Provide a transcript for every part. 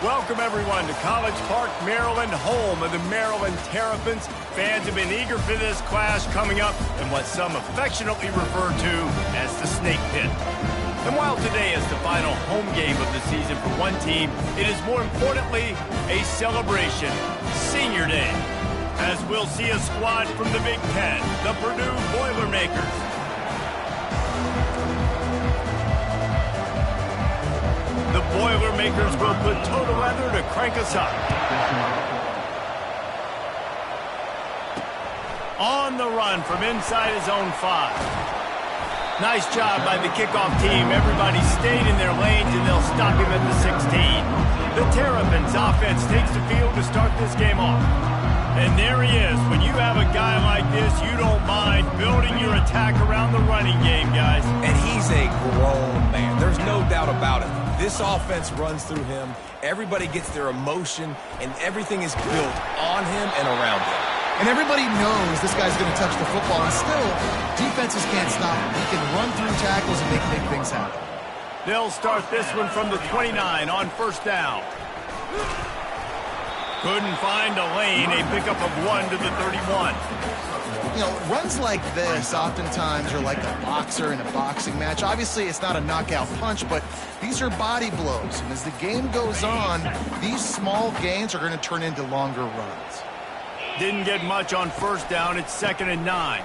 Welcome, everyone, to College Park, Maryland, home of the Maryland Terrapins. Fans have been eager for this clash coming up in what some affectionately refer to as the Snake Pit. And while today is the final home game of the season for one team, it is more importantly a celebration, Senior Day, as we'll see a squad from the Big Ten, the Purdue Boilermakers. The Boilermakers will put total leather to crank us up. On the run from inside his own 5. Nice job by the kickoff team. Everybody stayed in their lanes, and they'll stop him at the 16. The Terrapins offense takes the field to start this game off. And there he is. When you have a guy like this, you don't mind building your attack around the running game, guys. And he's a grown man. There's no doubt about it. This offense runs through him. Everybody gets their emotion, and everything is built on him and around him. And everybody knows this guy's going to touch the football, and still, defenses can't stop him. He can run through tackles and make big things happen. They'll start this one from the 29 on first down. Couldn't find a lane, a pickup of 1 to the 31. You know, runs like this oftentimes are like a boxer in a boxing match. Obviously, it's not a knockout punch, but these are body blows. And as the game goes on, these small gains are going to turn into longer runs. Didn't get much on first down. It's 2nd and 9.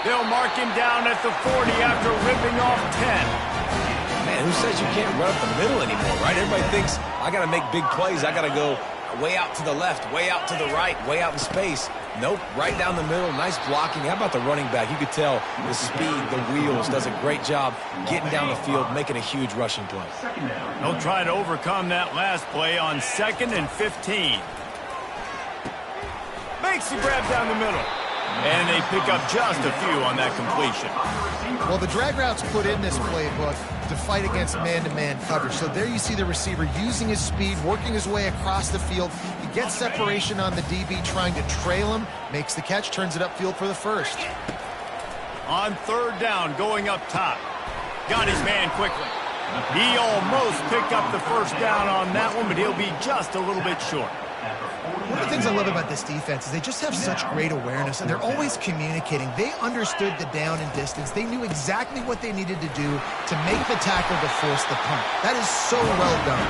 They'll mark him down at the 40 after ripping off 10. Man, who says you can't run up the middle anymore, right? Everybody thinks, I got to make big plays. I got to go way out to the left, way out to the right, way out in space. Nope, right down the middle. Nice blocking. How about the running back? You could tell the speed, the wheels, does a great job getting down the field, making a huge rushing play. They'll try to overcome that last play on 2nd and 15. Makes the grab down the middle. And they pick up just a few on that completion. Well, the drag routes put in this playbook to fight against man-to-man coverage. So there you see the receiver using his speed, working his way across the field. He gets separation on the DB, trying to trail him, makes the catch, turns it upfield for the first. On 3rd down, going up top. Got his man quickly. He almost picked up the first down on that one, but he'll be just a little bit short. One of the things I love about this defense is they just have such great awareness, and they're always communicating. They understood the down and distance. They knew exactly what they needed to do to make the tackle to force the punt. That is so well done.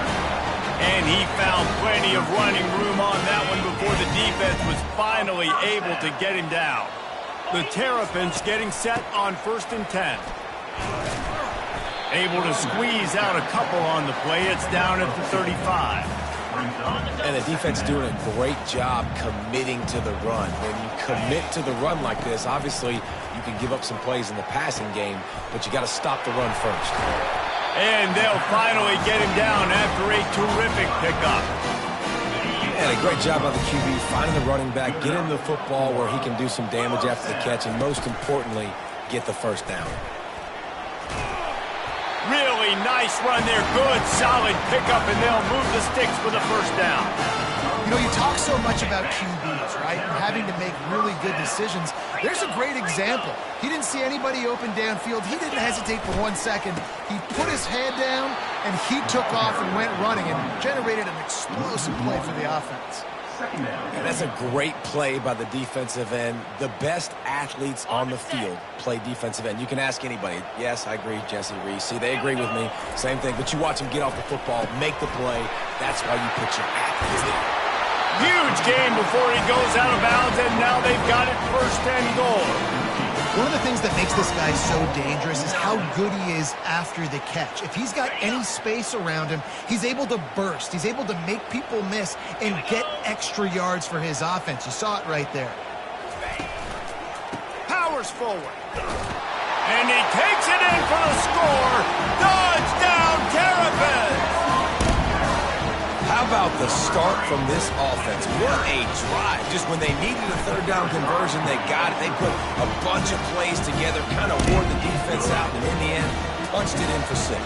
And he found plenty of running room on that one before the defense was finally able to get him down. The Terrapins getting set on 1st and 10. Able to squeeze out a couple on the play. It's down at the 35. And the defense doing a great job committing to the run. When you commit to the run like this, obviously you can give up some plays in the passing game, but you got to stop the run first. And they'll finally get him down after a terrific pickup. And a great job by the QB finding the running back, get him the football where he can do some damage after the catch, and most importantly, get the first down. Really nice run there. Good, solid pickup, and they'll move the sticks for the first down. You know, you talk so much about QBs, right, and having to make really good decisions. There's a great example. He didn't see anybody open downfield. He didn't hesitate for 1 second. He put his head down, and he took off and went running and generated an explosive play for the offense. And that's a great play by the defensive end. The best athletes on the field play defensive end. You can ask anybody. Yes, I agree, Jesse Reese. See, they agree with me. Same thing. But you watch him get off the football, make the play. That's why you put your athletes there. Huge gain before he goes out of bounds, and now they've got it 1st and goal. One of the things that makes this guy so dangerous is how good he is after the catch. If he's got any space around him, he's able to burst. He's able to make people miss and get extra yards for his offense. You saw it right there. Powers forward. And he takes it in for the score. Touchdown, Terrapins! How about the start from this offense? What a drive. Just when they needed a 3rd down conversion, they got it. They put a bunch of plays together, kind of wore the defense out, and in the end, punched it in for 6.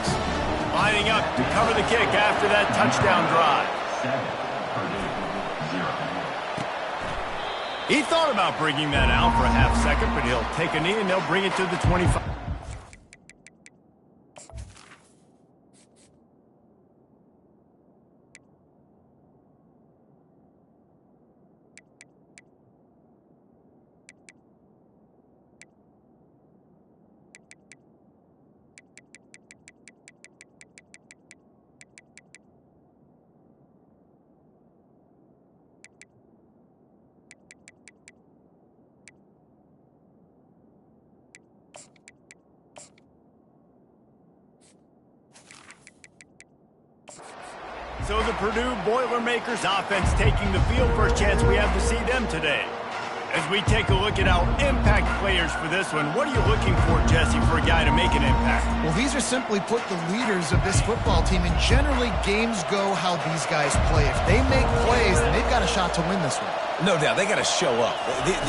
Lining up to cover the kick after that touchdown drive. He thought about bringing that out for a half second, but he'll take a knee and they'll bring it to the 25. So the Purdue Boilermakers offense taking the field for a chance we have to see them today. As we take a look at our impact players for this one, what are you looking for, Jesse, for a guy to make an impact? Well, these are simply put the leaders of this football team, and generally games go how these guys play. If they make plays, then they've got a shot to win this one. No doubt, they got to show up.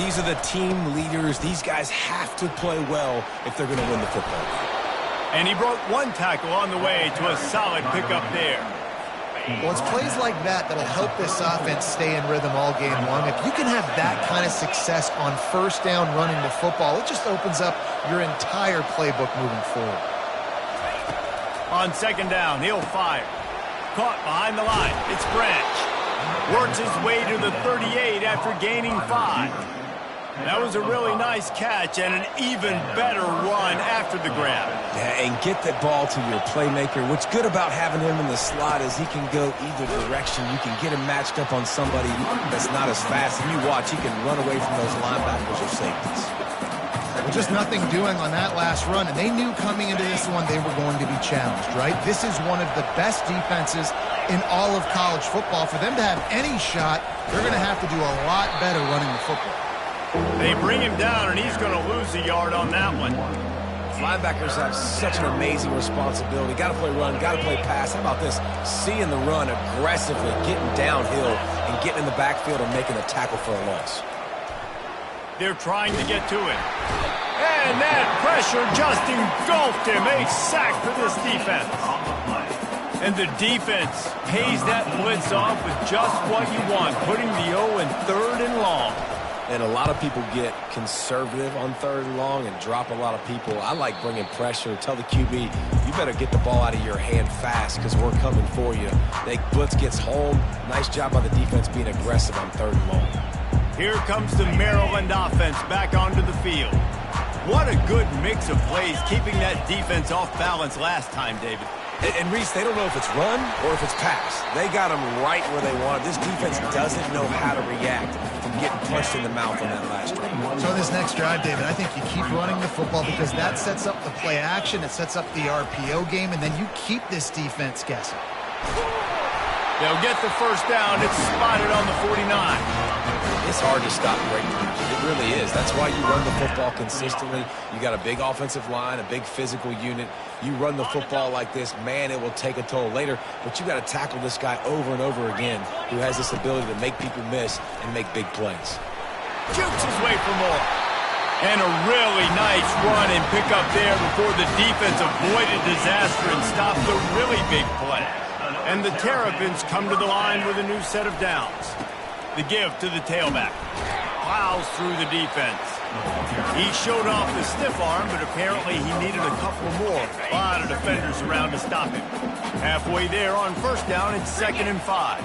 These are the team leaders. These guys have to play well if they're going to win the football game. And he broke one tackle on the way to a solid pickup there. Well, it's plays like that that'll help this offense stay in rhythm all game long. If you can have that kind of success on first down running the football, it just opens up your entire playbook moving forward. On second down, he'll fire. Caught behind the line. It's Branch. Works his way to the 38 after gaining 5. That was a really nice catch and an even better run after the grab. Yeah, and get that ball to your playmaker. What's good about having him in the slot is he can go either direction. You can get him matched up on somebody that's not as fast. And you watch, he can run away from those linebackers or safeties. Well, just nothing doing on that last run, and they knew coming into this one they were going to be challenged, right? This is one of the best defenses in all of college football. For them to have any shot, they're going to have to do a lot better running the football. They bring him down, and he's going to lose a yard on that one. Linebackers have such an amazing responsibility. Got to play run, got to play pass. How about this? Seeing the run aggressively, getting downhill, and getting in the backfield and making a tackle for a loss. They're trying to get to it. And that pressure just engulfed him. A sack for this defense. And the defense pays that blitz off with just what you want, putting the O in 3rd and long. And a lot of people get conservative on 3rd and long and drop a lot of people. I like bringing pressure. Tell the QB, you better get the ball out of your hand fast because we're coming for you. They blitz gets home. Nice job by the defense being aggressive on 3rd and long. Here comes the Maryland offense back onto the field. What a good mix of plays, keeping that defense off balance last time, David. And Reese, they don't know if it's run or if it's pass. They got them right where they want it. This defense doesn't know how to react from getting punched in the mouth on that last drive. So this next drive, David, I think you keep running the football because that sets up the play action, it sets up the RPO game, and then you keep this defense guessing. They'll get the first down. It's spotted on the 49. It's hard to stop great teams. It really is. That's why you run the football consistently. You got a big offensive line, a big physical unit. You run the football like this, man, it will take a toll later. But you got to tackle this guy over and over again who has this ability to make people miss and make big plays. Jukes his way for more. And a really nice run and pick up there before the defense avoided disaster and stopped the really big play. And the Terrapins come to the line with a new set of downs. The give to the tailback. Plows through the defense. He showed off the stiff arm, but apparently he needed a couple more. A lot of defenders around to stop him. Halfway there on first down, it's 2nd and 5.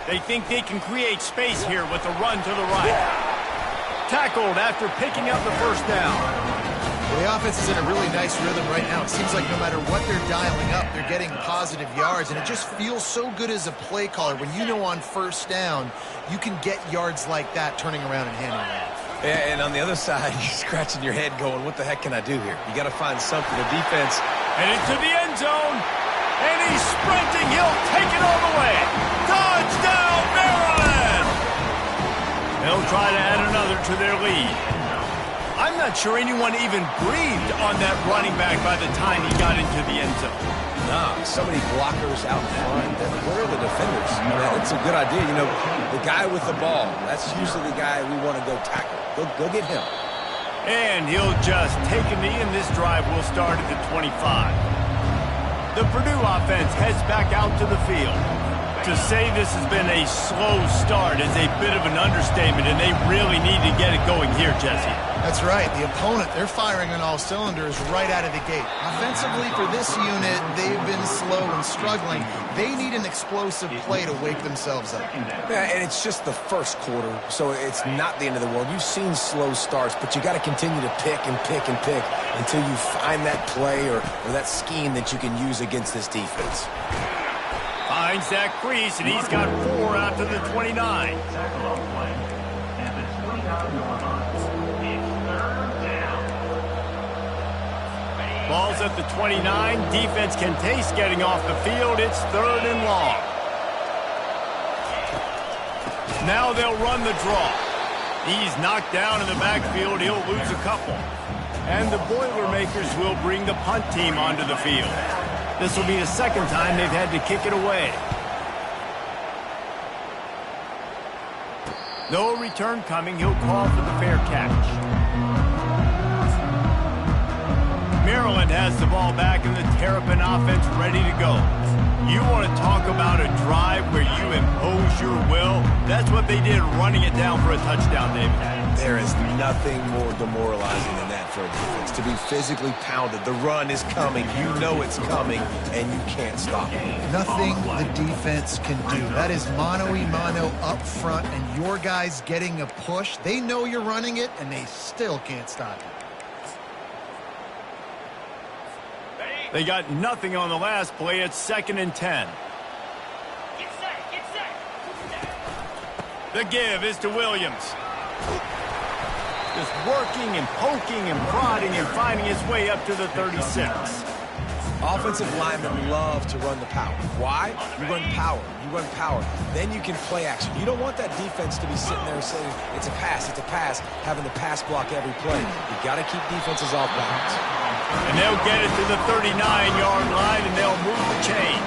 They think they can create space here with a run to the right. Tackled after picking up the first down. Well, the offense is in a really nice rhythm right now. It seems like no matter what they're dialing up, they're getting positive yards, and it just feels so good as a play caller when you know on first down you can get yards like that turning around and handing it off. Yeah, and on the other side, you're scratching your head going, what the heck can I do here? You got to find something. The defense. And into the end zone, and he's sprinting. He'll take it all the way. Touchdown, Maryland! They'll try to add another to their lead. I'm not sure anyone even breathed on that running back by the time he got into the end zone. Nah, so many blockers out in front. Where are the defenders? That's a good idea. You know, the guy with the ball, that's usually the guy we want to go tackle. Go get him. And he'll just take a knee, and this drive will start at the 25. The Purdue offense heads back out to the field. To say this has been a slow start is a bit of an understatement, and they really need to get it going here, Jesse. That's right. The opponent, they're firing on all cylinders right out of the gate. Offensively, for this unit, they've been slow and struggling. They need an explosive play to wake themselves up. Yeah, and it's just the first quarter, so it's not the end of the world. You've seen slow starts, but you got to continue to pick and pick and pick until you find that play or that scheme that you can use against this defense. Finds that crease, and he's got 4 out to the 29. Ball's at the 29. Defense can taste getting off the field. It's 3rd and long. Now they'll run the draw. He's knocked down in the backfield. He'll lose a couple. And the Boilermakers will bring the punt team onto the field. This will be the second time they've had to kick it away. No return coming. He'll call for the fair catch. Maryland has the ball back and the Terrapin offense ready to go. You want to talk about a drive where you impose your will? That's what they did, running it down for a touchdown, David. There is nothing more demoralizing than that for a defense. To be physically pounded. The run is coming. You know it's coming, and you can't stop it. Nothing the defense can do. That is mano-a-mano up front, and your guys getting a push. They know you're running it, and they still can't stop it. They got nothing on the last play. It's 2nd and 10. Get set. The give is to Williams. Just working and poking and prodding and finding his way up to the 36. Offensive linemen love to run the power. Why? You run power. You run power. Then you can play action. You don't want that defense to be sitting there saying, it's a pass, having to pass block every play. You got to keep defenses off balance. And they'll get it to the 39-yard line, and they'll move the chain.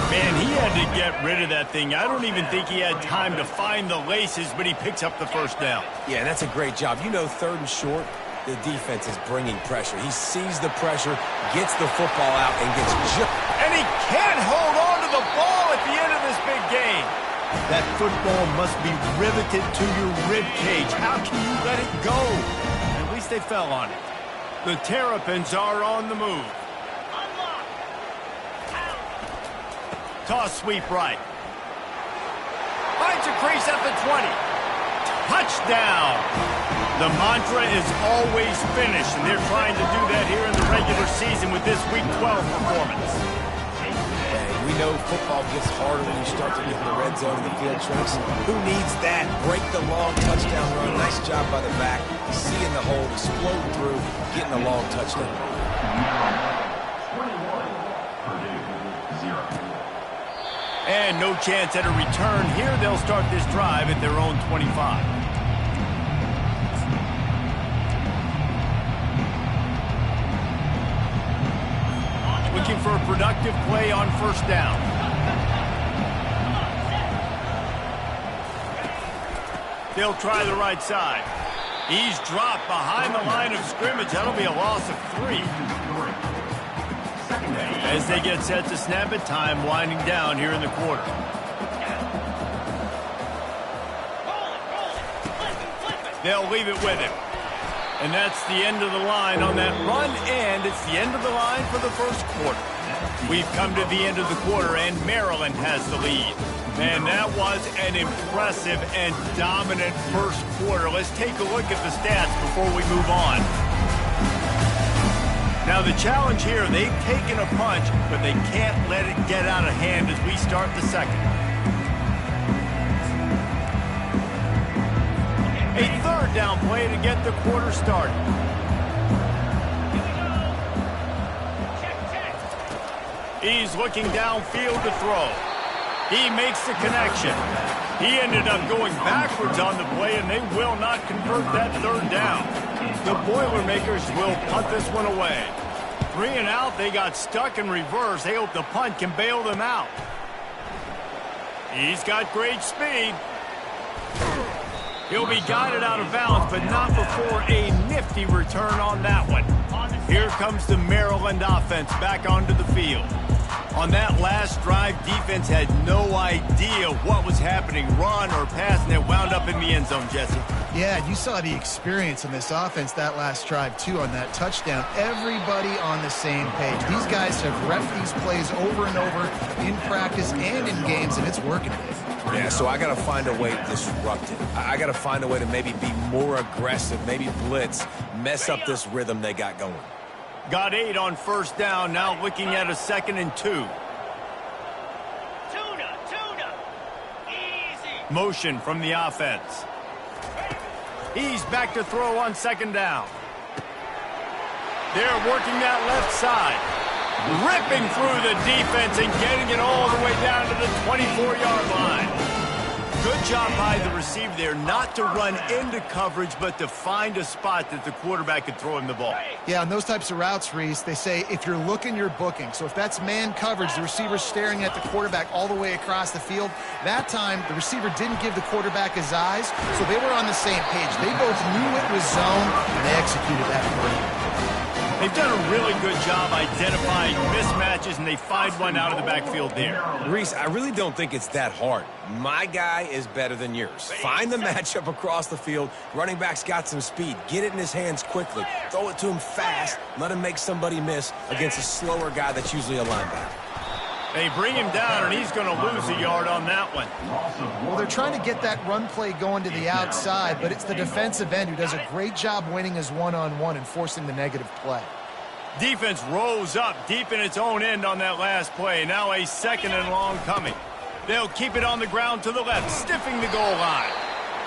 Man, he had to get rid of that thing. I don't even think he had time to find the laces, but he picks up the first down. Yeah, that's a great job. You know, 3rd and short, the defense is bringing pressure. He sees the pressure, gets the football out, and gets just... And he can't hold on to the ball at the end of this big game. That football must be riveted to your rib cage. How can you let it go? At least they fell on it. The Terrapins are on the move. Toss sweep right. Finds a crease at the 20. Touchdown! The mantra is always finish, and they're trying to do that here in the regular season with this Week 12 performance. We know football gets harder when you start to get in the red zone and the field trips. Who needs that? Break the long touchdown run. Nice job by the back. Seeing the hole, exploding through, getting a long touchdown. And no chance at a return here. They'll start this drive at their own 25. Looking for a productive play on first down. They'll try the right side. He's dropped behind the line of scrimmage. That'll be a loss of 3. As they get set to snap it, time winding down here in the quarter. They'll leave it with him. And that's the end of the line on that run, and it's the end of the line for the first quarter. We've come to the end of the quarter, and Maryland has the lead. Man, that was an impressive and dominant first quarter. Let's take a look at the stats before we move on. Now, the challenge here, they've taken a punch, but they can't let it get out of hand as we start the second. A 3rd down play to get the quarter started. He's looking downfield to throw. He makes the connection. He ended up going backwards on the play, and they will not convert that 3rd down. The Boilermakers will punt this one away. 3 and out, they got stuck in reverse. They hope the punt can bail them out. He's got great speed. He'll be guided out of bounds, but not before a nifty return on that one. Here comes the Maryland offense back onto the field. On that last drive, defense had no idea what was happening, run or pass, and it wound up in the end zone, Jesse. Yeah, you saw the experience in this offense that last drive, too, on that touchdown. Everybody on the same page. These guys have repped these plays over and over in practice and in games, and it's working today. Yeah, so I got to find a way to disrupt it. I got to find a way to maybe be more aggressive, maybe blitz, mess up this rhythm they got going. Got 8 on first down, now looking at a 2nd and 2. Tuna. Easy. Motion from the offense. He's back to throw on 2nd down. They're working that left side. Ripping through the defense and getting it all the way down to the 24-yard line. Good job by the receiver there not to run into coverage, but to find a spot that the quarterback could throw him the ball. Yeah, on those types of routes, Reese, they say if you're looking, you're booking. So if that's man coverage, the receiver's staring at the quarterback all the way across the field. That time, the receiver didn't give the quarterback his eyes, so they were on the same page. They both knew it was zone, and they executed that correctly. They've done a really good job identifying mismatches, and they find one out of the backfield there. Reese, I really don't think it's that hard. My guy is better than yours. Find the matchup across the field. Running back's got some speed. Get it in his hands quickly. Throw it to him fast. Let him make somebody miss against a slower guy that's usually a linebacker. They bring him down, and he's going to lose a yard on that one. Well, they're trying to get that run play going to the outside, but it's the defensive end who does a great job winning his one-on-one and forcing the negative play. Defense rose up deep in its own end on that last play. Now a 2nd and long coming. They'll keep it on the ground to the left, stiffing the goal line.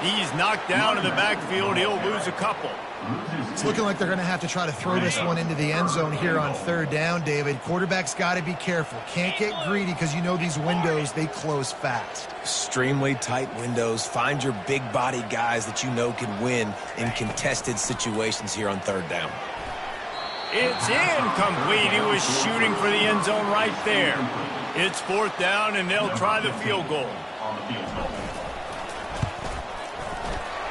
He's knocked down in the backfield. He'll lose a couple. It's looking like they're going to have to try to throw this one into the end zone here on 3rd down, David. Quarterback's got to be careful. Can't get greedy because you know these windows, they close fast. Extremely tight windows. Find your big body guys that you know can win in contested situations here on 3rd down. It's incomplete. He was shooting for the end zone right there. It's 4th down, and they'll try the field goal.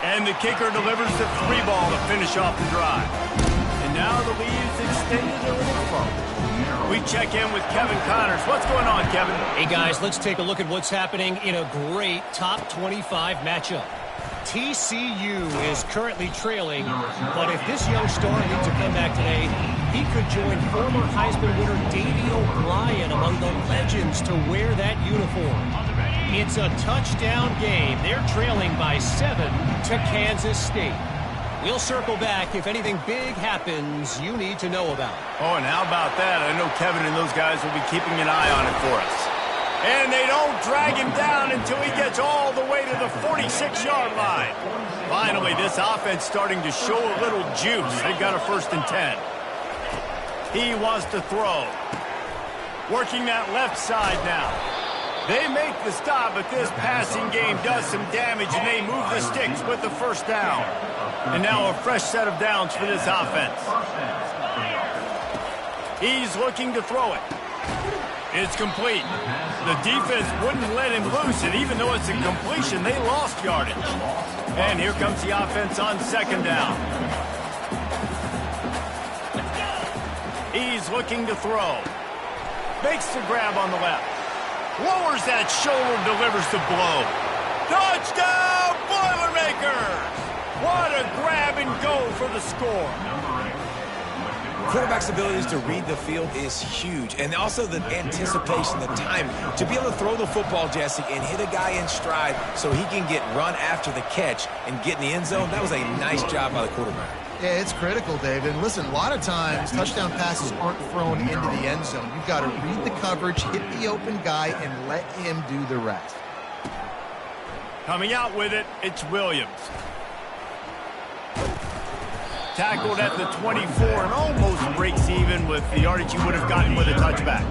And the kicker delivers the 3-ball to finish off the drive. And now the lead is extended a little further. We check in with Kevin Connors. What's going on, Kevin? Hey, guys, let's take a look at what's happening in a great top 25 matchup. TCU is currently trailing, but if this young star needs a comeback today, he could join former Heisman winner Davey O'Brien among the legends to wear that uniform. It's a touchdown game. They're trailing by 7 to Kansas State. We'll circle back if anything big happens you need to know about. Oh, and how about that? I know Kevin and those guys will be keeping an eye on it for us. And they don't drag him down until he gets all the way to the 46-yard line. Finally, this offense starting to show a little juice. They've got a 1st and 10. He wants to throw. Working that left side now. They make the stop, but this passing game does some damage, and they move the sticks with the 1st down. And now a fresh set of downs for this offense. He's looking to throw it. It's complete. The defense wouldn't let him loose it. Even though it's a completion, they lost yardage. And here comes the offense on 2nd down. He's looking to throw. Makes the grab on the left. Lowers that shoulder, delivers the blow. Touchdown, Boilermakers! What a grab and go for the score. Quarterback's abilities to read the field is huge, and also the anticipation, the time to be able to throw the football, Jesse, and hit a guy in stride so he can get run after the catch and get in the end zone. That was a nice job by the quarterback. Yeah, it's critical, David. And listen, a lot of times touchdown passes aren't thrown into the end zone. You've got to read the coverage, hit the open guy, and let him do the rest. Coming out with it, it's Williams. Tackled at the 24 and almost breaks even with the yardage he would have gotten with a touchback.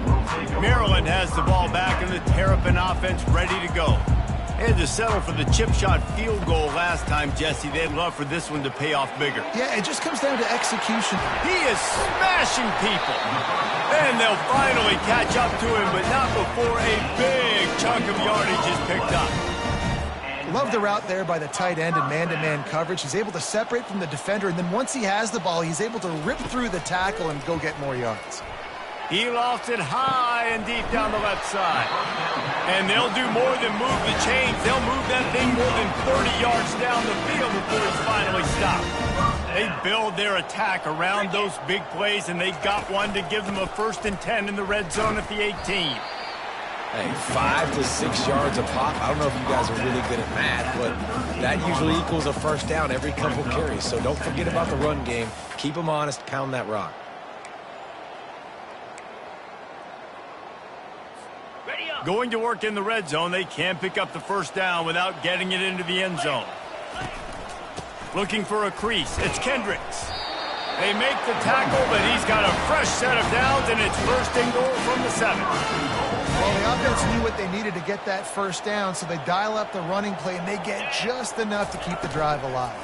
Maryland has the ball back and the Terrapin offense ready to go. They had to settle for the chip shot field goal last time, Jesse. They'd love for this one to pay off bigger. Yeah, it just comes down to execution. He is smashing people. And they'll finally catch up to him, but not before a big chunk of yardage is picked up. Love the route there by the tight end and man-to-man coverage. He's able to separate from the defender, and then once he has the ball, he's able to rip through the tackle and go get more yards. He lofts it high and deep down the left side. And they'll do more than move the chains. They'll move that thing more than 30 yards down the field before he's finally stopped. They build their attack around those big plays, and they've got one to give them a 1st and 10 in the red zone at the 18. Hey, 5 to 6 yards a pop. I don't know if you guys are really good at math, but that usually equals a 1st down every couple carries. So don't forget about the run game. Keep them honest. Pound that rock. Going to work in the red zone, they can't pick up the 1st down without getting it into the end zone. Looking for a crease. It's Kendricks. They make the tackle, but he's got a fresh set of downs, and it's first and goal from the 7. Well, the offense knew what they needed to get that first down, so they dial up the running play, and they get just enough to keep the drive alive.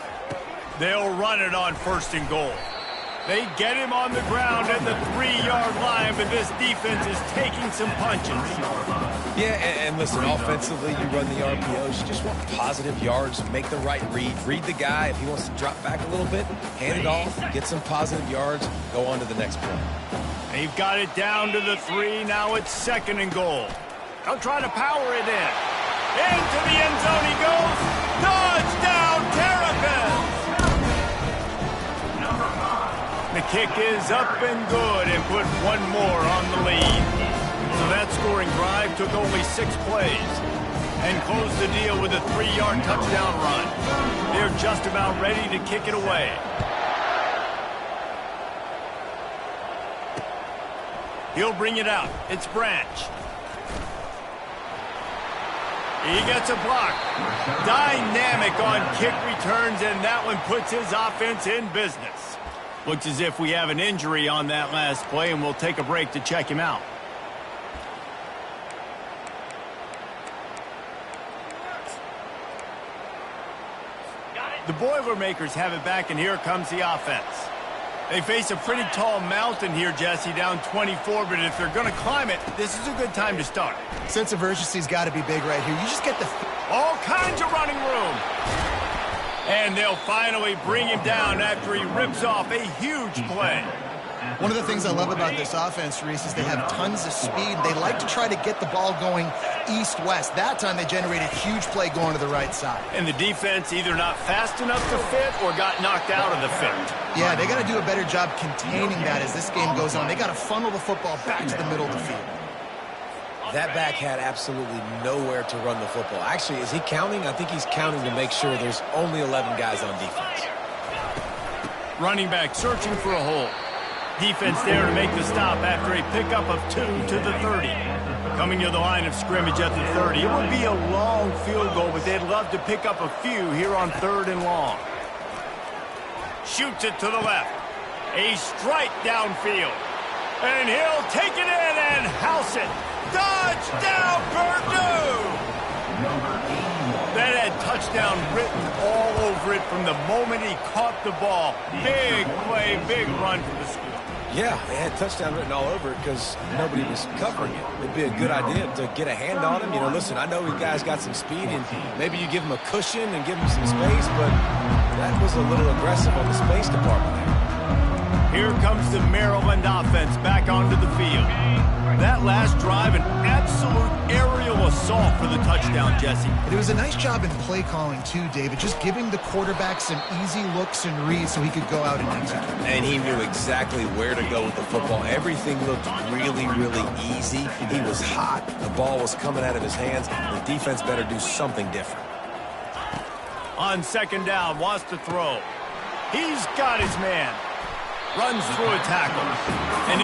They'll run it on first and goal. They get him on the ground at the 3-yard line, but this defense is taking some punches. Yeah, and listen, offensively, you run the RPOs. You just want positive yards, make the right read. Read the guy. If he wants to drop back a little bit, hand it off, get some positive yards, go on to the next play. They've got it down to the 3. Now it's second and goal. They'll try to power it in. Into the end zone he goes. Touchdown, Terrapins! The kick is up and good and put one more on the lead. So that scoring drive took only 6 plays and closed the deal with a 3-yard touchdown run. They're just about ready to kick it away. He'll bring it out. It's Branch. He gets a block. Dynamic on kick returns, and that one puts his offense in business. Looks as if we have an injury on that last play, and we'll take a break to check him out. The Boilermakers have it back, and here comes the offense. They face a pretty tall mountain here, Jesse, down 24, but if they're going to climb it, this is a good time to start. Sense of urgency's got to be big right here. You just get the... All kinds of running room. And they'll finally bring him down after he rips off a huge play. One of the things I love about this offense, Reese, is they have tons of speed. They like to try to get the ball going east-west. That time they generated a huge play going to the right side. And the defense either not fast enough to fit or got knocked out of the fit. Yeah, they got to do a better job containing that as this game goes on. They got to funnel the football back to the middle of the field. That back had absolutely nowhere to run the football. Actually, is he counting? I think he's counting to make sure there's only 11 guys on defense. Running back searching for a hole. Defense there to make the stop after a pickup of 2 to the 30. Coming to the line of scrimmage at the 30. It would be a long field goal, but they'd love to pick up a few here on 3rd and long. Shoots it to the left. A strike downfield. And he'll take it in and house it. Touchdown, Purdue! That had touchdown written all over it from the moment he caught the ball. Big play, big run for the school. Yeah, it had touchdown written all over it because nobody was covering it. It'd be a good idea to get a hand on him. You know, listen, I know you guys got some speed, and maybe you give him a cushion and give him some space, but that was a little aggressive on the space department there. Here comes the Maryland offense back onto the field. That last drive, an absolute aerial assault for the touchdown, Jesse. It was a nice job in play calling, too, David, just giving the quarterback some easy looks and reads so he could go out and execute. And he knew exactly where to go with the football. Everything looked really, really easy. He was hot. The ball was coming out of his hands. The defense better do something different. On 2nd down, wants to throw. He's got his man. Runs through a tackle. And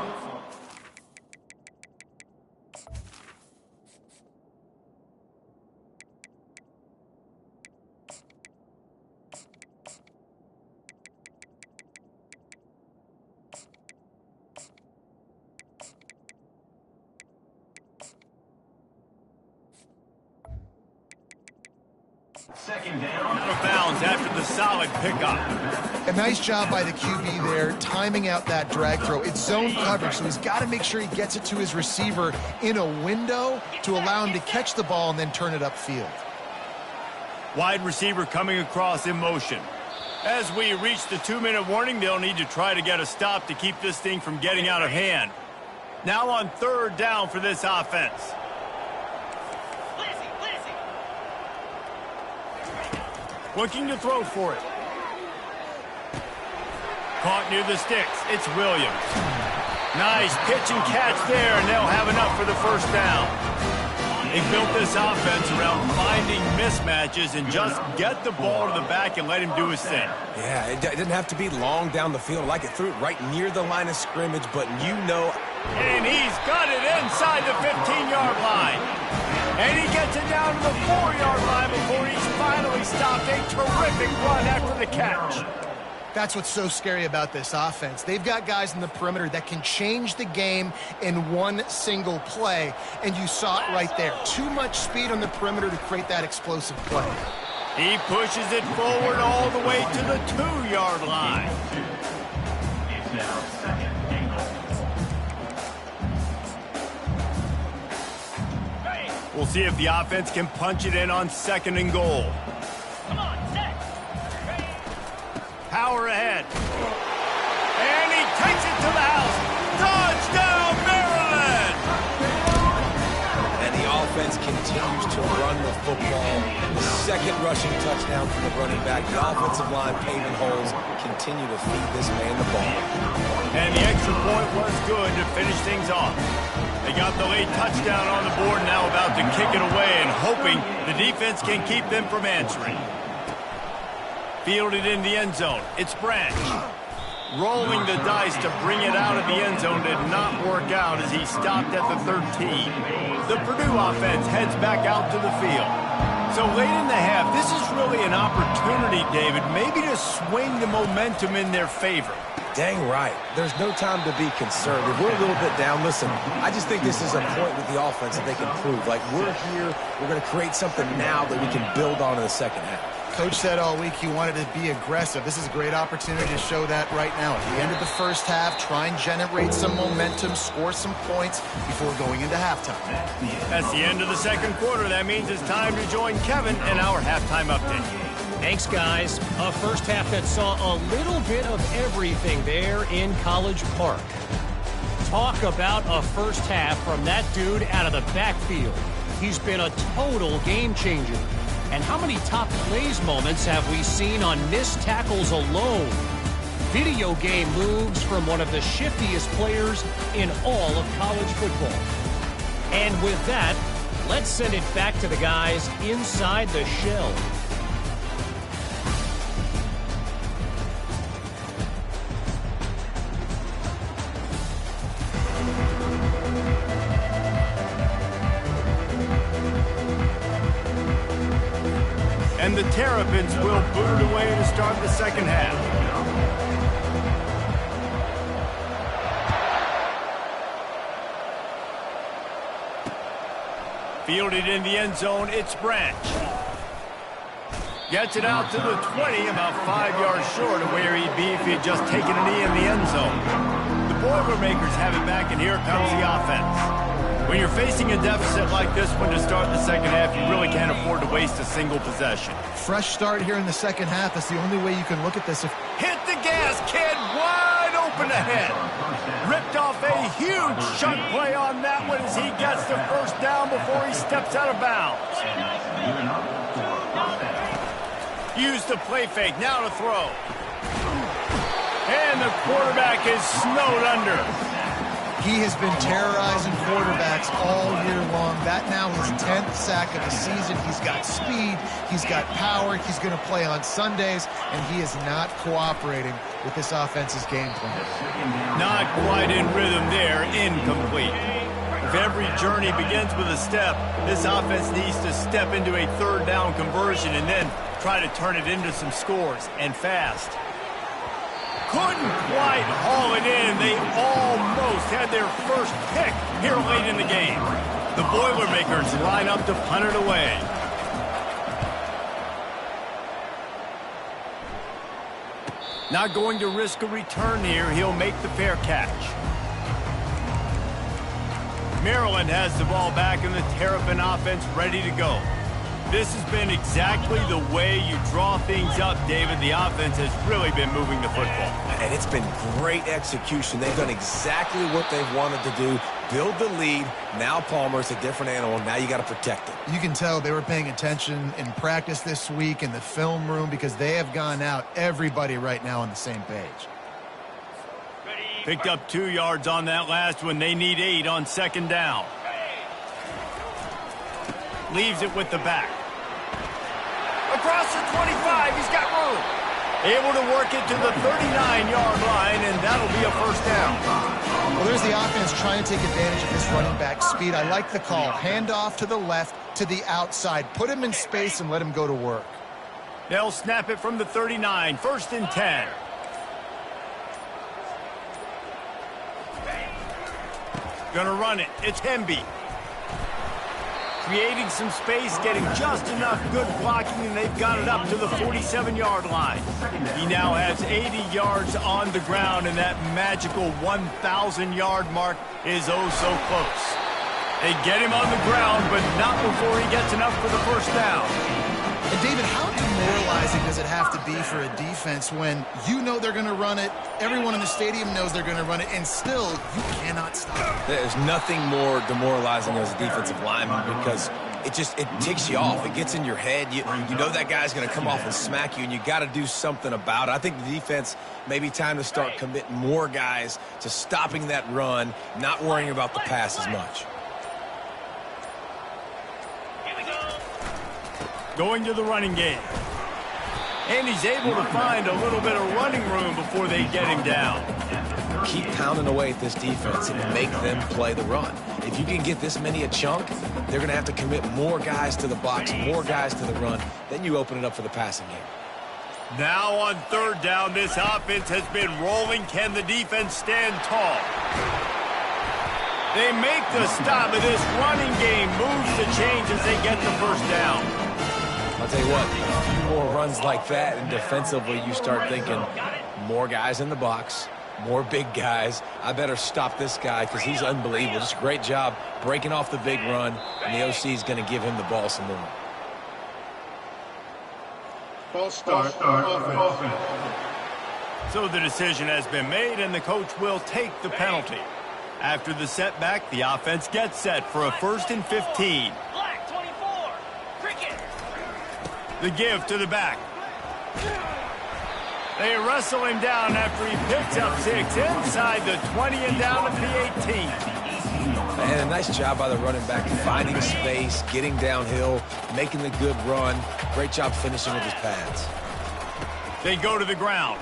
Second down. out of bounds after the solid pickup. A nice job by the QB there, timing out that drag throw. It's zone coverage, so he's got to make sure he gets it to his receiver in a window to allow him to catch the ball and then turn it upfield. Wide receiver coming across in motion. As we reach the 2-minute warning, they'll need to try to get a stop to keep this thing from getting out of hand. Now on 3rd down for this offense. Looking to throw for it. Caught near the sticks. It's Williams. Nice pitch and catch there, and they'll have enough for the first down. They built this offense around finding mismatches and just get the ball to the back and let him do his thing. Yeah, it didn't have to be long down the field. Like it threw it right near the line of scrimmage, but you know. And he's got it inside the 15-yard line. And he gets it down to the 4-yard line before he's finally stopped. A terrific run after the catch. That's what's so scary about this offense. They've got guys in the perimeter that can change the game in one single play, and you saw it right there. Too much speed on the perimeter to create that explosive play. He pushes it forward all the way to the 2-yard line. We'll see if the offense can punch it in on 2nd and goal. Come on, set. Ready. Power ahead. And he takes it to the house. Touchdown, Maryland! And the offense continues to run the football. The 2nd rushing touchdown from the running back. The offensive line paving holes. Continue to feed this man the ball. And the extra point was good to finish things off. They got the late touchdown on the board, now about to kick it away and hoping the defense can keep them from answering. Fielded in the end zone. It's Branch. Rolling the dice to bring it out of the end zone did not work out as he stopped at the 13. The Purdue offense heads back out to the field. So late in the half, this is really an opportunity, David, maybe to swing the momentum in their favor. Dang right. There's no time to be conservative. We're a little bit down. Listen, I just think this is a point with the offense that they can prove. Like, we're here, we're going to create something now that we can build on in the second half. Coach said all week he wanted to be aggressive. This is a great opportunity to show that right now. At the end of the first half, try and generate some momentum, score some points before going into halftime. That's the end of the second quarter. That means it's time to join Kevin in our halftime update. Thanks, guys. A first half that saw a little bit of everything there in College Park. Talk about a first half from that dude out of the backfield. He's been a total game changer. And how many top plays moments have we seen on missed tackles alone? Video game moves from one of the shiftiest players in all of college football. And with that, let's send it back to the guys inside the shell. And the Terrapins will boot it away to start the second half. Fielded in the end zone, it's Branch. Gets it out to the 20, about 5 yards short of where he'd be if he had just taken a knee in the end zone. The Boilermakers have it back, and here comes the offense. When you're facing a deficit like this one to start the second half, you really can't afford to waste a single possession. Fresh start here in the second half. That's the only way you can look at this. Hit the gas, kid, wide open ahead. Ripped off a huge chunk play on that one as he gets the first down before he steps out of bounds. Use the play fake, now to throw. And the quarterback is snowed under. He has been terrorizing quarterbacks all year long. That now his 10th sack of the season. He's got speed. He's got power. He's going to play on Sundays, and he is not cooperating with this offense's game plan. Not quite in rhythm there. Incomplete. If every journey begins with a step, this offense needs to step into a third down conversion and then try to turn it into some scores, and fast. Couldn't quite haul it in. They almost had their first pick here late in the game. The Boilermakers line up to punt it away. Not going to risk a return here. He'll make the fair catch. Maryland has the ball back and the Terrapin offense ready to go. This has been exactly the way you draw things up, David. The offense has really been moving the football. And it's been great execution. They've done exactly what they've wanted to do. Build the lead. Now Palmer's a different animal. Now you got to protect it. You can tell they were paying attention in practice this week in the film room because they have gone out, everybody right now on the same page. Picked up 2 yards on that last one. They need 8 on second down. Leaves it with the back. Across the 25, he's got room. Able to work it to the 39-yard line, and that'll be a first down. Well, there's the offense trying to take advantage of this running back speed. I like the call. Hand off to the left, to the outside. Put him in space and let him go to work. They'll snap it from the 39. First and 10. Gonna run it. It's Hemby. Creating some space, getting just enough good blocking, and they've got it up to the 47-yard line. He now has 80 yards on the ground, and that magical 1,000-yard mark is oh so close. They get him on the ground, but not before he gets enough for the first down. And David, how demoralizing does it have to be for a defense when you know they're going to run it, everyone in the stadium knows they're going to run it, and still you cannot stop it? There's nothing more demoralizing as a defensive lineman because it ticks you off. It gets in your head. You know that guy's going to come off and smack you, and you got to do something about it. I think the defense may be time to start committing more guys to stopping that run, not worrying about the pass as much. Going to the running game. And he's able to find a little bit of running room before they get him down. Keep pounding away at this defense and make them play the run. If you can get this many a chunk, they're going to have to commit more guys to the box, more guys to the run. Then you open it up for the passing game. Now on third down, this offense has been rolling. Can the defense stand tall? They make the stop, and this running game moves the chains as they get the first down. I'll tell you what, a few more runs like that, and defensively you start thinking more guys in the box, more big guys. I better stop this guy because he's unbelievable. Just a great job breaking off the big run, and the OC is going to give him the ball some more. False start. So the decision has been made, and the coach will take the penalty. After the setback, the offense gets set for a 1st and 15. Black 24. Cricket. The give to the back. They wrestle him down after he picks up 6 inside the 20 and down to the 18. And a nice job by the running back, finding space, getting downhill, making the good run. Great job finishing with his pads. They go to the ground.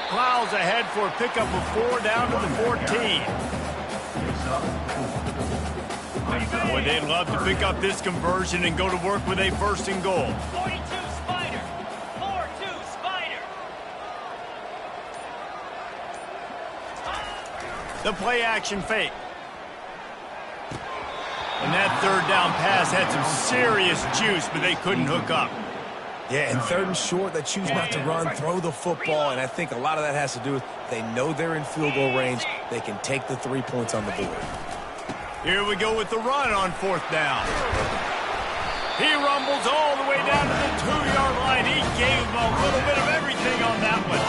Plows ahead for a pickup of 4 down to the 14. Boy, they'd love to pick up this conversion and go to work with a 1st and goal. 42 Spider. 4-2 Spider. The play action fake. And that 3rd down pass had some serious juice, but they couldn't hook up. Yeah, and 3rd and short, they choose not to run, throw the football, and I think a lot of that has to do with they know they're in field goal range. They can take the 3 points on the board. Here we go with the run on 4th down. He rumbles all the way down to the 2-yard line. He gave him a little bit of everything on that one.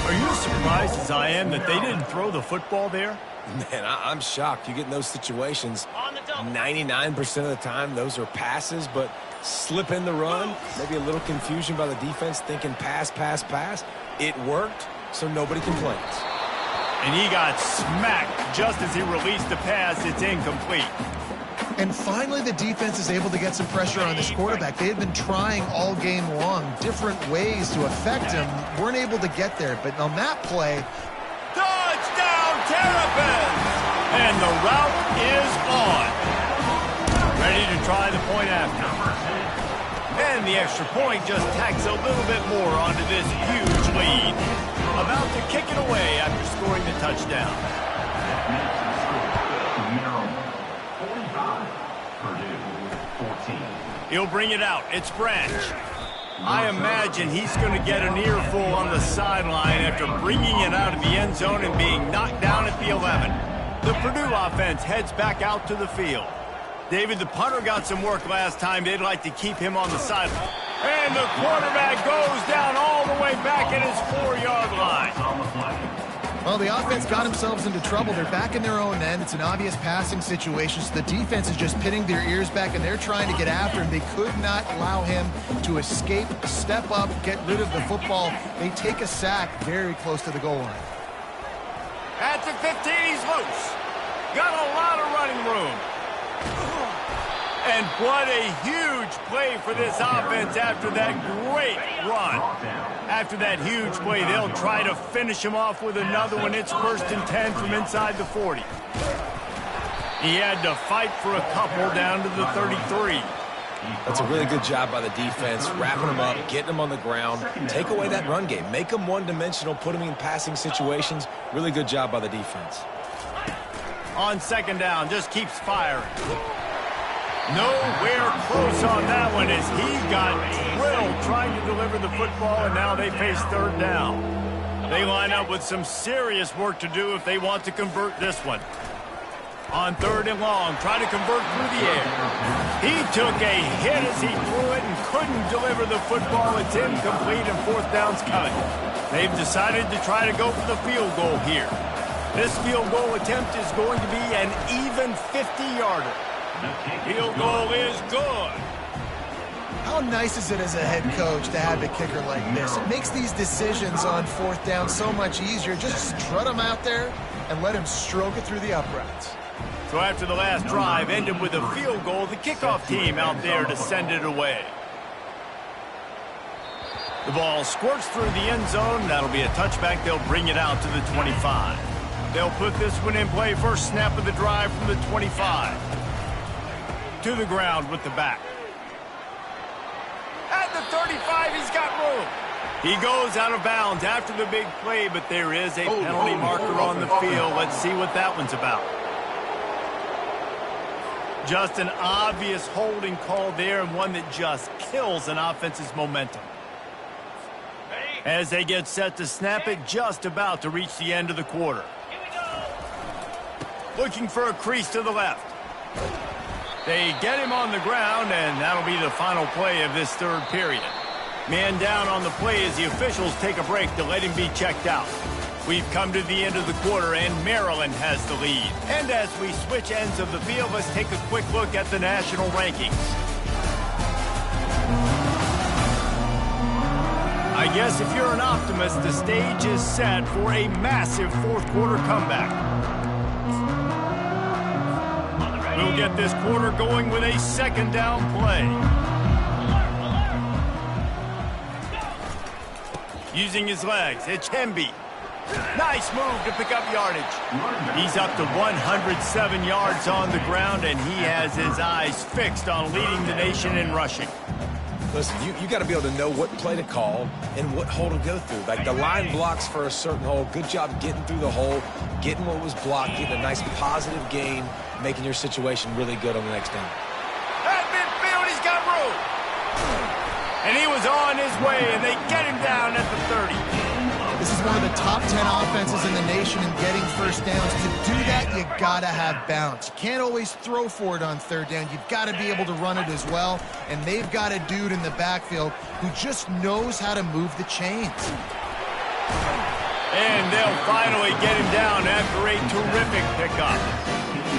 Are you as surprised as I am that they didn't throw the football there? Man, I'm shocked. You get in those situations, On the double. 99% of the time, those are passes, but slip in the run, maybe a little confusion by the defense thinking pass, pass, pass. It worked, so nobody complains. And he got smacked just as he released the pass. It's incomplete. And finally, the defense is able to get some pressure on this quarterback. They had been trying all game long, different ways to affect him. Weren't able to get there, but on that play... Touchdown, Terrapins! And the route is on. Ready to try the point after. And the extra point just tacks a little bit more onto this huge lead. About to kick it away after scoring the touchdown. He'll bring it out. It's Branch. I imagine he's going to get an earful on the sideline after bringing it out of the end zone and being knocked down at the 11. The Purdue offense heads back out to the field. David, the punter got some work last time. They'd like to keep him on the sideline. And the quarterback goes down all the way back at his 4-yard line. Well, the offense got themselves into trouble. They're back in their own end. It's an obvious passing situation, so the defense is just pinning their ears back, and they're trying to get after him. They could not allow him to escape, step up, get rid of the football. They take a sack very close to the goal line. At the 15, he's loose. Got a lot of running room. And what a huge play for this offense after that great run. After that huge play, they'll try to finish him off with another one. It's 1st and 10 from inside the 40. He had to fight for a couple down to the 33. That's a really good job by the defense, wrapping them up, getting them on the ground. Take away that run game. Make them one-dimensional, put them in passing situations. Really good job by the defense. On second down, just keeps firing. Nowhere close on that one as he got drilled trying to deliver the football, and now they face third down. They line up with some serious work to do if they want to convert this one. On third and long, try to convert through the air. He took a hit as he threw it and couldn't deliver the football. It's incomplete and fourth down's coming. They've decided to try to go for the field goal here. This field goal attempt is going to be an even 50-yarder. Field goal is good. How nice is it as a head coach to have a kicker like this? It makes these decisions on fourth down so much easier. Just strut him out there and let him stroke it through the uprights. So after the last drive ended with a field goal, the kickoff team out there to send it away. The ball squirts through the end zone. That'll be a touchback. They'll bring it out to the 25. They'll put this one in play. First snap of the drive from the 25. To the ground with the back. At the 35, he's got room. He goes out of bounds after the big play, but there is a penalty marker on the field. Let's see what that one's about. Just an obvious holding call there, and one that just kills an offense's momentum. As they get set to snap it, just about to reach the end of the quarter. Looking for a crease to the left. They get him on the ground, and that'll be the final play of this third period. Man down on the play as the officials take a break to let him be checked out. We've come to the end of the quarter, and Maryland has the lead. And as we switch ends of the field, let's take a quick look at the national rankings. I guess if you're an optimist, the stage is set for a massive fourth quarter comeback. We'll get this quarter going with a second down play. Using his legs, it's Hemby. Nice move to pick up yardage. He's up to 107 yards on the ground, and he has his eyes fixed on leading the nation in rushing. Listen, you got to be able to know what play to call and what hole to go through. Like the line blocks for a certain hole. Good job getting through the hole, getting what was blocked, getting a nice positive gain, making your situation really good on the next down. At midfield, he's got room. And he was on his way, and they get him down at the 30. This is one of the top 10 offenses in the nation in getting first downs. To do that, you got to have balance. You can't always throw for it on third down. You've got to be able to run it as well. And they've got a dude in the backfield who just knows how to move the chains. And they'll finally get him down after a terrific pickup.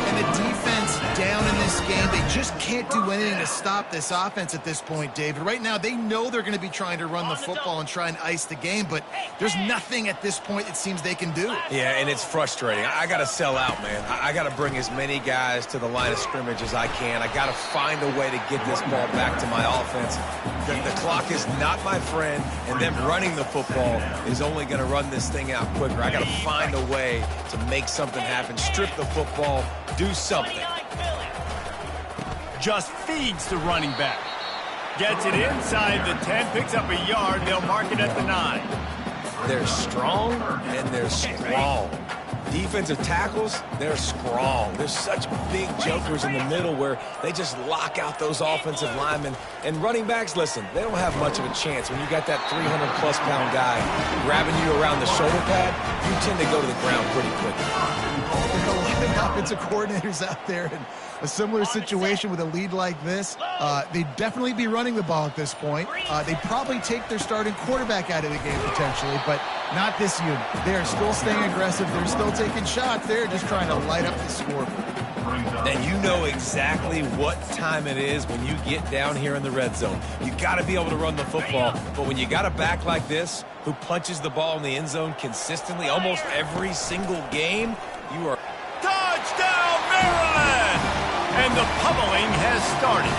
And the defense down in this game, they just can't do anything to stop this offense at this point, David. Right now, they know they're going to be trying to run the football and try and ice the game, but there's nothing at this point it seems they can do. Yeah, and it's frustrating. I got to sell out, man. I got to bring as many guys to the line of scrimmage as I can. I got to find a way to get this ball back to my offense. The clock is not my friend, and them running the football is only going to run this thing out quicker. I got to find a way to make something happen, strip the football, do something. Just feeds the running back. Gets it inside the 10, picks up a yard. They'll mark it at the 9. They're strong, and they're strong. Defensive tackles, they're strong. There's such big jokers in the middle where they just lock out those offensive linemen. And running backs, listen, they don't have much of a chance. When you got that 300-plus pound guy grabbing you around the shoulder pad, you tend to go to the ground pretty quickly. There are a lot of offensive coordinators out there in a similar situation with a lead like this. They'd definitely be running the ball at this point. They'd probably take their starting quarterback out of the game potentially, but not this unit. They're still staying aggressive. They're still taking shots. They're just trying to light up the scoreboard. And you know exactly what time it is when you get down here in the red zone. You got to be able to run the football, but when you got a back like this who punches the ball in the end zone consistently almost every single game, you are... Touchdown, Maryland! And the pummeling has started.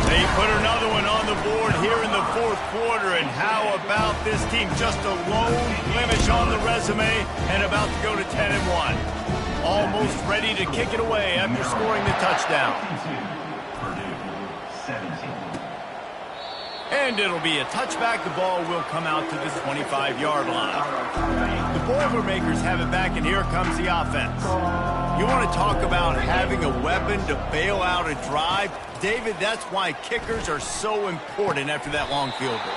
They put another one on the board here in the fourth quarter, and how about this team? Just a lone blemish on the resume and about to go to 10-1. Almost ready to kick it away after scoring the touchdown. And it'll be a touchback. The ball will come out to the 25-yard line. The Boilermakers have it back, and here comes the offense. You want to talk about having a weapon to bail out a drive? David, that's why kickers are so important after that long field goal.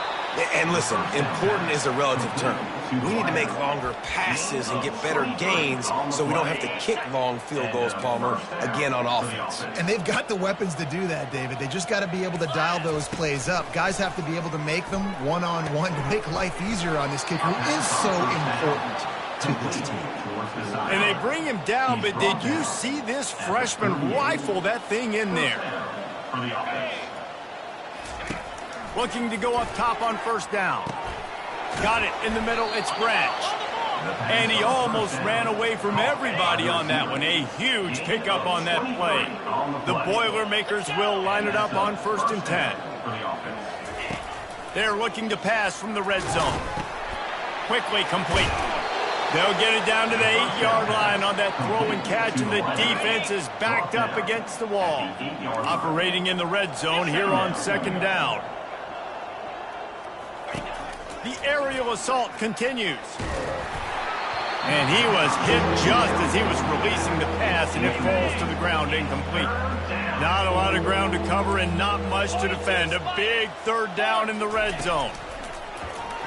And listen, important is a relative term. We need to make longer passes and get better gains so we don't have to kick long field goals, Palmer, again on offense. And they've got the weapons to do that, David. They just got to be able to dial those plays up. Guys have to be able to make them one-on-one to make life easier on this kicker, who is so important to this team. And they bring him down, but did you see this freshman rifle that thing in there? Looking to go up top on first down. Got it in the middle, it's Branch. And he almost ran away from everybody on that one. A huge pickup on that play. The Boilermakers will line it up on 1st and 10. They're looking to pass from the red zone. Quickly complete. They'll get it down to the 8-yard line on that throw and catch, and the defense is backed up against the wall. Operating in the red zone here on 2nd down. The aerial assault continues. And he was hit just as he was releasing the pass, and it falls to the ground incomplete. Not a lot of ground to cover and not much to defend. A big 3rd down in the red zone.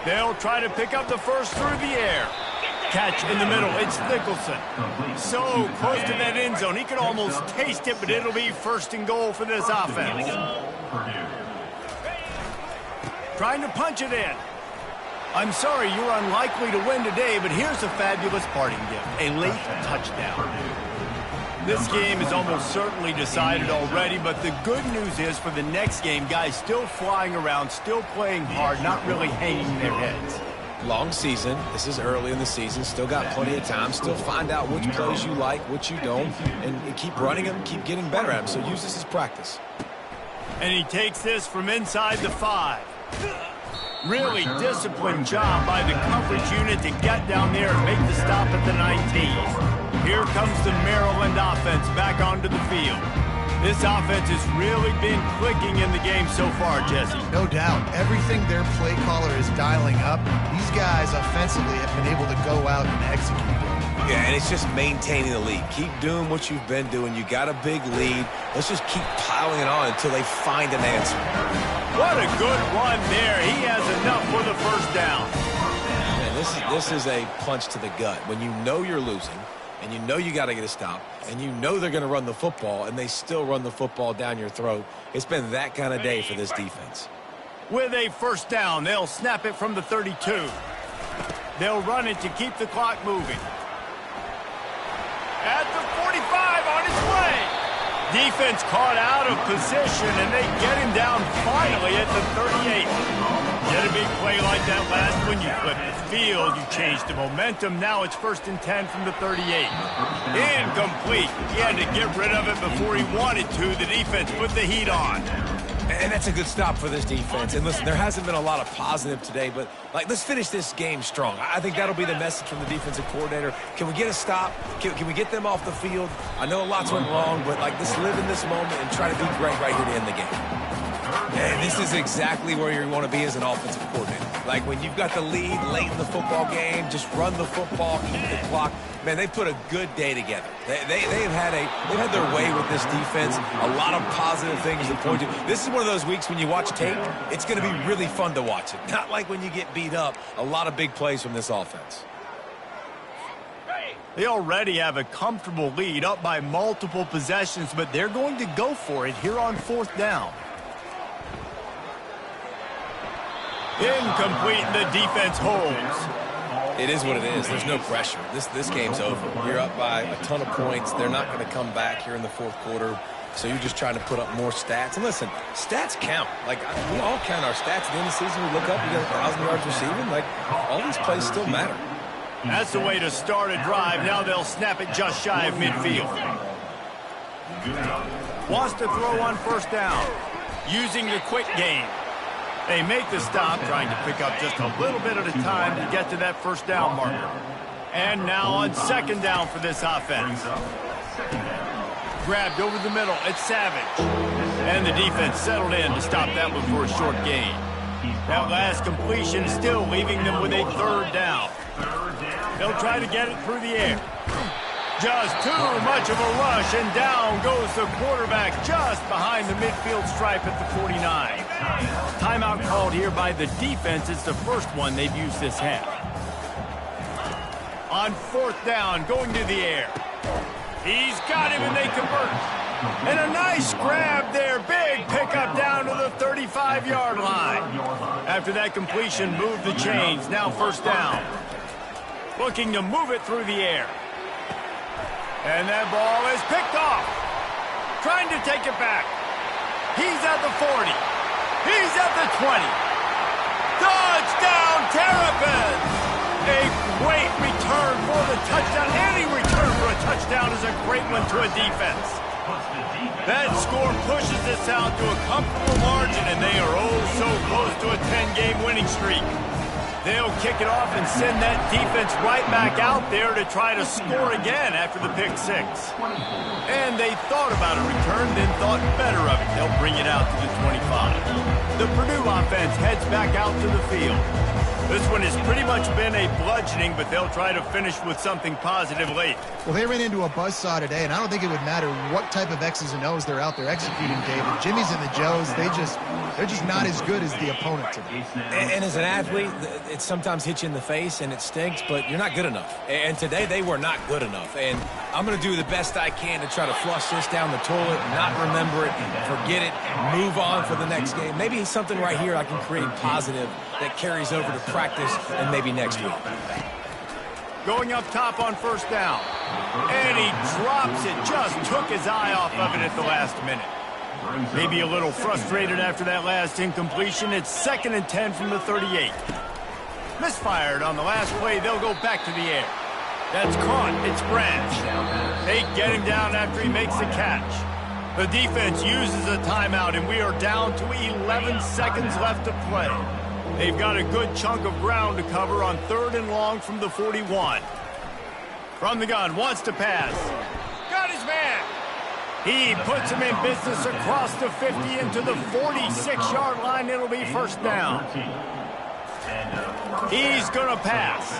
They'll try to pick up the first through the air. Catch in the middle. It's Nicholson. So close to that end zone. He could almost taste it, but it'll be 1st and goal for this offense. Trying to punch it in. I'm sorry, you're unlikely to win today, but here's a fabulous parting gift, a late touchdown. This game is almost certainly decided already, but the good news is for the next game, guys still flying around, still playing hard, not really hanging their heads. Long season. This is early in the season. Still got plenty of time. Still find out which plays you like, which you don't, and keep running them, keep getting better at them. So use this as practice. And he takes this from inside the 5. Really disciplined job by the coverage unit to get down there and make the stop at the 19. Here comes the Maryland offense back onto the field. This offense has really been clicking in the game so far, Jesse. No doubt. Everything their play caller is dialing up, these guys offensively have been able to go out and execute. Yeah, and it's just maintaining the lead. Keep doing what you've been doing. You got a big lead. Let's just keep piling it on until they find an answer. What a good run there. He has enough for the 1st down. Man, this is a punch to the gut. When you know you're losing, and you know you got to get a stop, and you know they're going to run the football, and they still run the football down your throat. It's been that kind of day for this defense. With a 1st down, they'll snap it from the 32. They'll run it to keep the clock moving. At the 45 on his way. Defense caught out of position, and they get him down finally at the 38. Get a big play like that last one, you flip the field, you change the momentum. Now it's 1st and 10 from the 38. Incomplete. He had to get rid of it before he wanted to. The defense put the heat on. And that's a good stop for this defense. And listen, there hasn't been a lot of positive today, but let's finish this game strong. I think that'll be the message from the defensive coordinator. Can we get a stop? Can we get them off the field? I know lots went wrong, but let's live in this moment and try to be great right here to end the game. And this is exactly where you want to be as an offensive coordinator. Like when you've got the lead late in the football game, just run the football, eat the clock. Man, they put a good day together. They've had their way with this defense. A lot of positive things to point to. This is one of those weeks when you watch tape, it's going to be really fun to watch it. Not like when you get beat up. A lot of big plays from this offense. They already have a comfortable lead, up by multiple possessions, but they're going to go for it here on 4th down. Incomplete, the defense holds. It is what it is. There's no pressure. This game's over. You're up by a ton of points. They're not going to come back here in the 4th quarter. So you're just trying to put up more stats. And listen, stats count. We all count our stats. At the end of the season, we look up, we got 1,000 yards receiving. All these plays still matter. That's the way to start a drive. Now they'll snap it just shy of midfield. Wants to throw on 1st down. Using the quick game. They make the stop, trying to pick up just a little bit at a time to get to that 1st down marker. And now on 2nd down for this offense. Grabbed over the middle, it's Savage. And the defense settled in to stop that one for a short gain. That last completion still leaving them with a third down. They'll try to get it through the air. Just too much of a rush, and down goes the quarterback just behind the midfield stripe at the 49. Timeout called here by the defense. It's the first one they've used this half. On fourth down, going to the air. He's got him, and they convert. And a nice grab there. Big pickup down to the 35-yard line. After that completion, move the chains. Now first down. Looking to move it through the air. And that ball is picked off. Trying to take it back. He's at the 40. He's at the 20. Touchdown, Terrapins! A great return for the touchdown. Any return for a touchdown is a great one to a defense. That score pushes this out to a comfortable margin, and they are oh so close to a 10-game winning streak. They'll kick it off and send that defense right back out there to try to score again after the pick six. And they thought about a return, then thought better of it. They'll bring it out to the 25. The Purdue offense heads back out to the field. This one has pretty much been a bludgeoning, but they'll try to finish with something positive late. Well, they ran into a buzzsaw today, and I don't think it would matter what type of X's and O's they're out there executing, David. Jimmy's and the Joes, they're just not as good as the opponent today. And as an athlete, it sometimes hits you in the face, and it stinks, but you're not good enough. And today, they were not good enough. And I'm going to do the best I can to try to flush this down the toilet, not remember it, forget it, move on for the next game. Maybe something right here I can create positive that carries over to practice and maybe next week. Going up top on first down. And he drops it. Just took his eye off of it at the last minute. Maybe a little frustrated after that last incompletion. It's 2nd and 10 from the 38. Misfired on the last play. They'll go back to the air. That's caught. It's Branch. They get him down after he makes the catch. The defense uses a timeout, and we are down to 11 seconds left to play. They've got a good chunk of ground to cover on 3rd and long from the 41. From the gun, wants to pass. Got his man. He puts him in business across the 50 into the 46-yard line. It'll be first down. He's going to pass.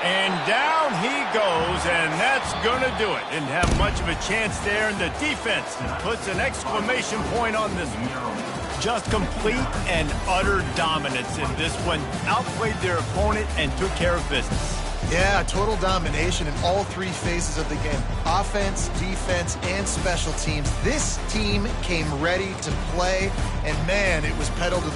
And down he goes, and that's going to do it. Didn't have much of a chance there, and the defense puts an exclamation point on this one. Just complete and utter dominance in this one. Outplayed their opponent and took care of business. Yeah, total domination in all three phases of the game. Offense, defense, and special teams. This team came ready to play, and man, it was pedal to the